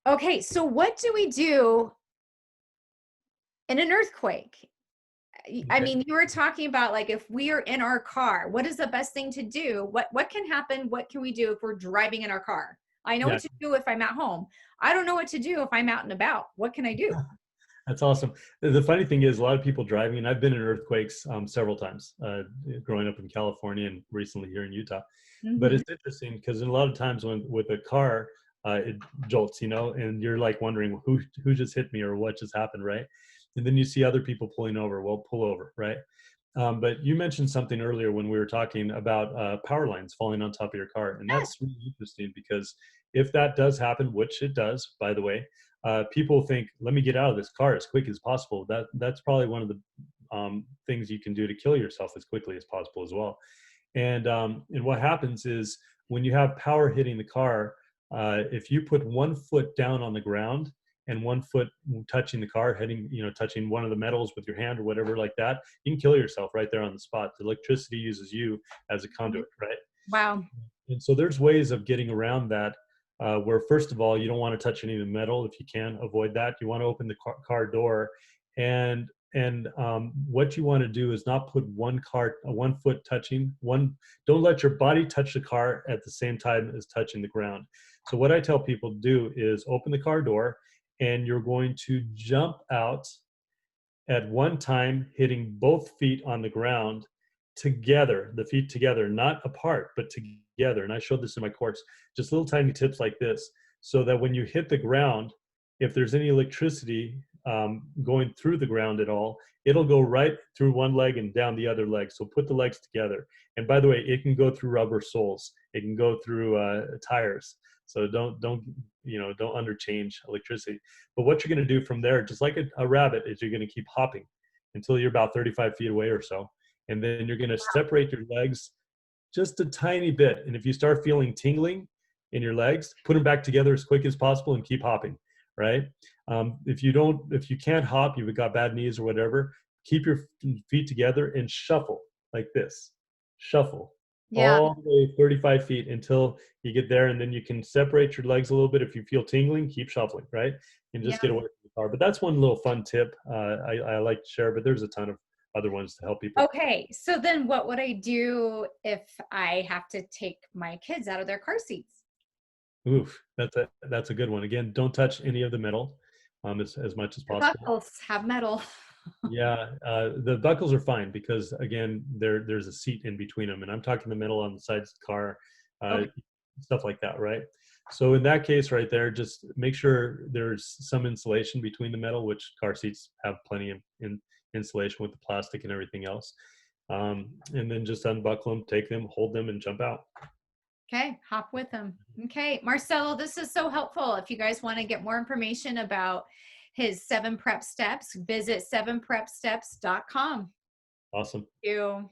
Okay, so what do we do in an earthquake? I Okay. mean, you were talking about like if we are in our car, what is the best thing to do? What can happen? What can we do if we're driving in our car? I know Yeah, what to do if I'm at home. I don't know what to do if I'm out and about. What can I do? that's awesome. The funny thing is, a lot of people driving, and I've been in earthquakes several times, growing up in California and recently here in Utah. But Hmm. it's interesting because a lot of times when with a car, it jolts, and you're like wondering who just hit me or what just happened, right? And then you see other people pulling over. Well, pull over, right? But you mentioned something earlier when we were talking about power lines falling on top of your car, and Yes. that's really interesting because if that does happen, which it does, by the way, people think, "Let me get out of this car as quick as possible." That's probably one of the things you can do to kill yourself as quickly as possible as well. And what happens is when you have power hitting the car, if you put one foot down on the ground and one foot touching the car, heading, touching one of the metals with your hand or whatever like that, you can kill yourself right there on the spot. The electricity uses you as a Mhm. conduit, right? Wow. And so there's ways of getting around that. Where first of all, you don't want to touch any of the metal if you can avoid that. You want to open the car door, and what you want to do is not put one foot touching one. Don't let your body touch the car at the same time as touching the ground. So what I tell people to do is open the car door, and you're going to jump out at one time, hitting both feet on the ground together, the feet together, not apart, but together. And I showed this in my course, just little tiny tips like this, so that when you hit the ground, if there's any electricity going through the ground at all, it'll go right through one leg and down the other leg. So put the legs together. And by the way, it can go through rubber soles. It can go through tires. So don't underchange electricity. But what you're going to do from there, just like a rabbit, is you're going to keep hopping until you're about 35 feet away or so. And then you're going to separate your legs just a tiny bit. And if you start feeling tingling in your legs, put them back together as quick as possible and keep hopping, right? If you can't hop, you've got bad knees or whatever, keep your feet together and shuffle like this. Shuffle Yeah. all the way 35 feet until you get there, and then you can separate your legs a little bit. If you feel tingling, keep shuffling, right? And just Yeah. get away from the car. But that's one little fun tip I like to share, but there's a ton of other ones to help people. Okay. So then what would I do if I have to take my kids out of their car seats? Oof, that's a good one. Again, don't touch any of the metal as much as The possible. buckles have metal. Yeah, the buckles are fine because again, there's a seat in between them, and I'm talking the metal on the sides of the car, uh, Okay. stuff like that, right? So in that case, right there, just make sure there's some insulation between the metal, which car seats have plenty of insulation with the plastic and everything else. And then just unbuckle them, take them, hold them, and jump out. Okay. Hop with them. Okay. Marcelo, this is so helpful. If you guys want to get more information about his 7 prep steps, visit 7prepsteps.com. Awesome. Thank you.